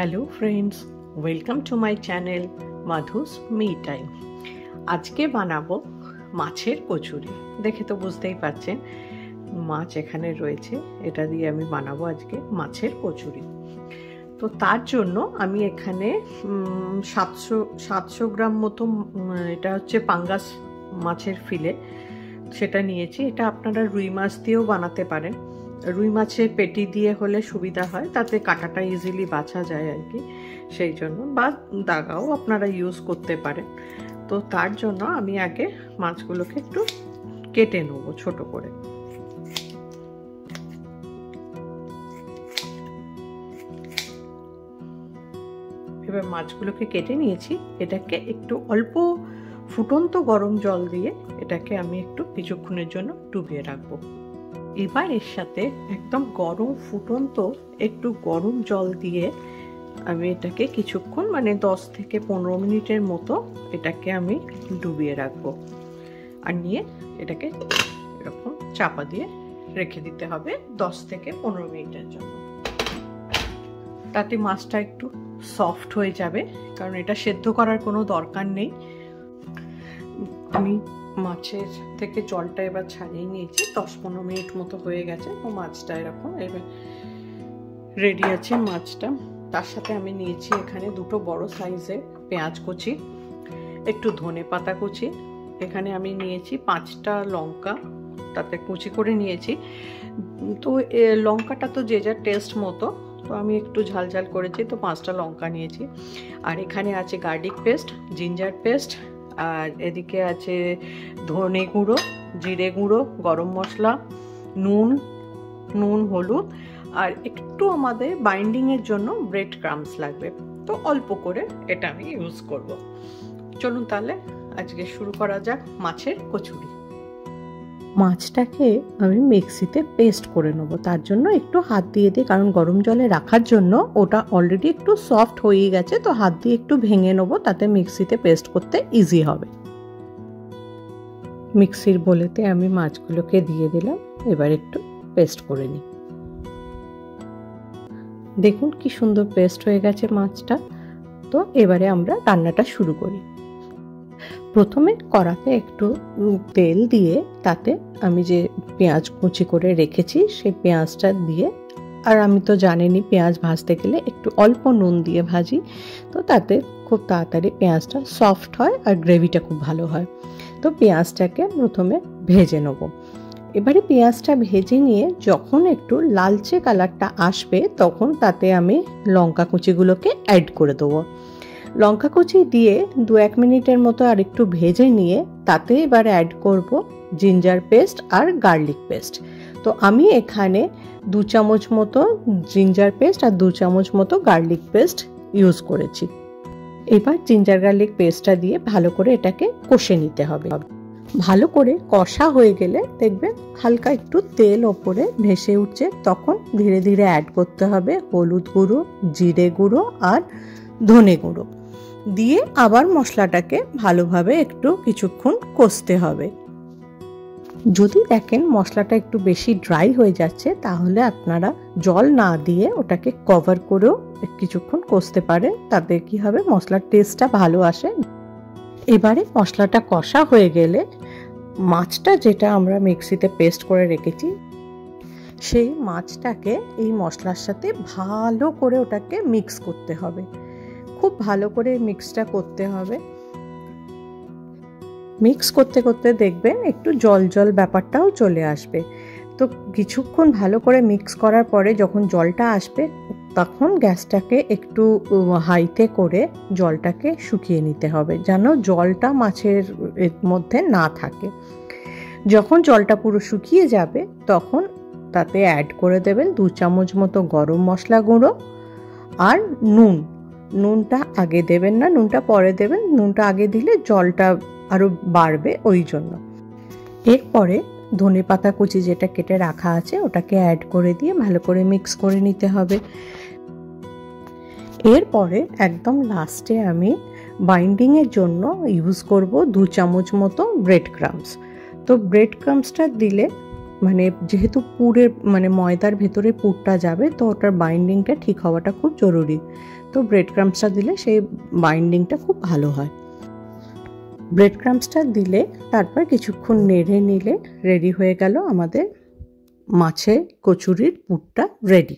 Hello friends, welcome to my channel Madhu's me time. আজকে বানাবো মাছের কচুরি। দেখে তো বুঝতেই পারছেন মাছ এখানে রয়েছে, এটা দিয়ে আমি বানাবো আজকে মাছের কচুরি। তো তার জন্য আমি এখানে 700 গ্রাম মতো, এটা হচ্ছে পাঙ্গাস মাছের ফিলে, সেটা নিয়েছি। এটা আপনারা রুই মাছ দিয়েও বানাতে পারেন। রুই মাছের পেটি দিয়ে হলে সুবিধা হয়, তাতে কাটাটা ইজিলি বাছা যায় আর কি, সেই জন্য। বা দাগাও আপনারা ইউজ করতে পারেন। তো তার জন্য আমি আগে মাছগুলোকে একটু কেটে নেব ছোট করে। এবার মাছগুলোকে কেটে নিয়েছি। এটাকে একটু অল্প ফুটন্ত গরম জল দিয়ে এটাকে আমি একটু কিছুক্ষণের জন্য ডুবিয়ে রাখবো। এবার এর সাথে একদম গরম ফুটন্ত একটু গরম জল দিয়ে আমি এটাকে কিছুক্ষণ, মানে 10 থেকে 15 মিনিটের মতো এটাকে আমি ডুবিয়ে রাখবো। আর নিয়ে এটাকে এরকম চাপা দিয়ে রেখে দিতে হবে 10 থেকে 15 মিনিটের জন্য। তাতে মাছটা একটু সফট হয়ে যাবে, কারণ এটা সেদ্ধ করার কোনো দরকার নেই। আমি মাছের থেকে জলটা এবার ছাড়িয়ে নিয়েছি, 10-15 মিনিট মতো হয়ে গেছে। তো মাছটা এরকম এবার রেডি আছে মাছটা। তার সাথে আমি নিয়েছি এখানে 2 বড় সাইজের পেঁয়াজ কুচি, একটু ধনে পাতা কুচি, এখানে আমি নিয়েছি 5টা লঙ্কা, তাতে কুচি করে নিয়েছি। তো লঙ্কাটা তো যে যার টেস্ট মতো, তো আমি একটু ঝাল ঝাল করেছি, তো 5টা লঙ্কা নিয়েছি। আর এখানে আছে গার্লিক পেস্ট, জিঞ্জার পেস্ট, আর এদিকে আছে ধনে গুঁড়ো, জিরে গুঁড়ো, গরম মশলা, নুন, হলুদ, আর একটু আমাদের বাইন্ডিংয়ের জন্য ব্রেড ক্রাম্বস লাগবে। তো অল্প করে এটা আমি ইউজ করব। চলুন তাহলে আজকে শুরু করা যাক মাছের কচুরি। মাছটাকে আমি মিক্সিতে পেস্ট করে নেবো। তার জন্য একটু হাত দিয়ে দিই, কারণ গরম জলে রাখার জন্য ওটা অলরেডি একটু সফট হয়ে গেছে। তো হাত দিয়ে একটু ভেঙে নেবো, তাতে মিক্সিতে পেস্ট করতে ইজি হবে। মিক্সির বোলেতে আমি মাছগুলোকে দিয়ে দিলাম, এবার একটু পেস্ট করে নিই। দেখুন কি সুন্দর পেস্ট হয়ে গেছে মাছটা। তো এবারে আমরা রান্নাটা শুরু করি। প্রথমে কড়াতে একটু তেল দিয়ে তাতে আমি যে পেঁয়াজ কুচি করে রেখেছি সেই পেঁয়াজটা দিয়ে, আর আমি তো জানিনি পেঁয়াজ ভাজতে গেলে একটু অল্প নুন দিয়ে ভাজি, তো তাতে খুব তাড়াতাড়ি পেঁয়াজটা সফট হয় আর গ্রেভিটা খুব ভালো হয়। তো পেঁয়াজটাকে প্রথমে ভেজে নেব। এবারে পেঁয়াজটা ভেজে নিয়ে যখন একটু লালচে কালারটা আসবে, তখন তাতে আমি লঙ্কা কুচিগুলোকে অ্যাড করে দেবো। লঙ্কা কুচি দিয়ে 2-1 মিনিটের মতো আর একটু ভেজে নিয়ে তাতে এবার অ্যাড করব জিঞ্জার পেস্ট আর গার্লিক পেস্ট। তো আমি এখানে 2 চামচ মতো জিঞ্জার পেস্ট আর 2 চামচ মতো গার্লিক পেস্ট ইউজ করেছি। এবার জিঞ্জার গার্লিক পেস্টটা দিয়ে ভালো করে এটাকে কষে নিতে হবে। ভালো করে কষা হয়ে গেলে দেখবেন হালকা একটু তেল ওপরে ভেসে উঠছে, তখন ধীরে ধীরে অ্যাড করতে হবে হলুদ গুঁড়ো, জিরে গুঁড়ো আর ধনে গুঁড়ো দিয়ে আবার মশলাটাকে ভালোভাবে একটু কিছুক্ষণ কষতে হবে। যদি দেখেন মশলাটা একটু বেশি ড্রাই হয়ে যাচ্ছে, তাহলে আপনারা জল না দিয়ে ওটাকে কভার করেও কিছুক্ষণ কষতে পারেন, তাতে কি হবে মশলার টেস্টটা ভালো আসে। এবারে মশলাটা কষা হয়ে গেলে মাছটা যেটা আমরা মিক্সিতে পেস্ট করে রেখেছি, সেই মাছটাকে এই মশলার সাথে ভালো করে ওটাকে মিক্স করতে হবে। খুব ভালো করে মিক্সটা করতে হবে। মিক্স করতে করতে দেখবেন একটু জল জল ব্যাপারটাও চলে আসবে। তো কিছুক্ষণ ভালো করে মিক্স করার পরে যখন জলটা আসবে, তখন গ্যাসটাকে একটু হাইতে করে জলটাকে শুকিয়ে নিতে হবে, যেন জলটা মাছের মধ্যে না থাকে। যখন জলটা পুরো শুকিয়ে যাবে, তখন তাতে অ্যাড করে দেবেন 2 চামচ মতো গরম মশলা গুঁড়ো আর নুনটা আগে দেবেন না, নুনটা পরে দেবেন। নুনটা আগে দিলে জলটা আরও বাড়বে, ওই জন্য। এরপরে ধনে পাতা কুচি যেটা কেটে রাখা আছে ওটাকে অ্যাড করে দিয়ে ভালো করে মিক্স করে নিতে হবে। এরপরে একদম লাস্টে আমি বাইন্ডিংয়ের জন্য ইউজ করব 2 চামচ মতো ব্রেড ক্রাম্বস। তো ব্রেড ক্রাম্বসটা দিলে মানে যেহেতু পুরের মানে ময়দার ভেতরে পুরটা যাবে, তো ওটার বাইন্ডিংটা ঠিক হওয়াটা খুব জরুরি। তো ব্রেড ক্রাম্বসটা দিলে সেই বাইন্ডিংটা খুব ভালো হয়। ব্রেড ক্রাম্বসটা দিলে তারপর কিছুক্ষণ নেড়ে নিলে রেডি হয়ে গেল আমাদের মাছের কচুরির পুরটা রেডি।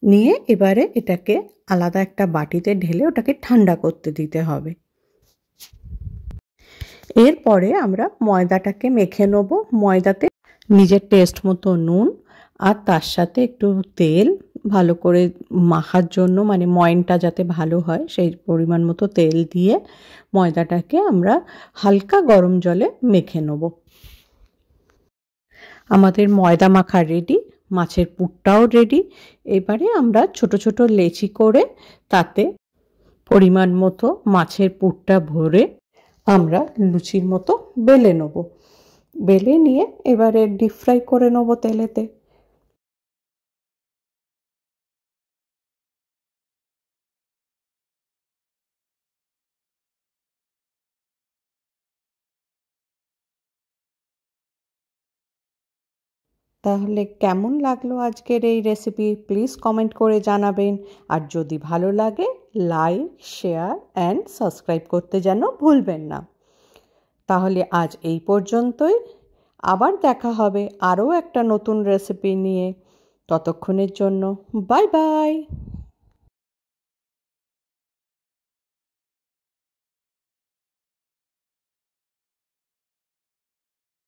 নিয়ে এবারে এটাকে আলাদা একটা বাটিতে ঢেলে ওটাকে ঠান্ডা করতে দিতে হবে। এরপরে আমরা ময়দাটাকে মেখে নেব। ময়দাতে নিজের টেস্ট মতো নুন আর তার সাথে একটু তেল ভালো করে মাখার জন্য, মানে ময়নটা যাতে ভালো হয় সেই পরিমাণ মতো তেল দিয়ে ময়দাটাকে আমরা হালকা গরম জলে মেখে নেব। আমাদের ময়দা মাখা রেডি, মাছের পুরটাও রেডি। এবারে আমরা ছোট ছোট লেচি করে তাতে পরিমাণ মতো মাছের পুরটা ভরে আমরা লুচির মতো বেলে নেব। বেলে নিয়ে এবারে ডিপ ফ্রাই করে নেব তেলেতে। তাহলে কেমন লাগলো আজকের এই রেসিপি প্লিজ কমেন্ট করে জানাবেন। আর যদি ভালো লাগে লাইক, শেয়ার অ্যান্ড সাবস্ক্রাইব করতে যেন ভুলবেন না। তাহলে আজ এই পর্যন্তই। আবার দেখা হবে আরও একটা নতুন রেসিপি নিয়ে। ততক্ষণের জন্য বাই বাই।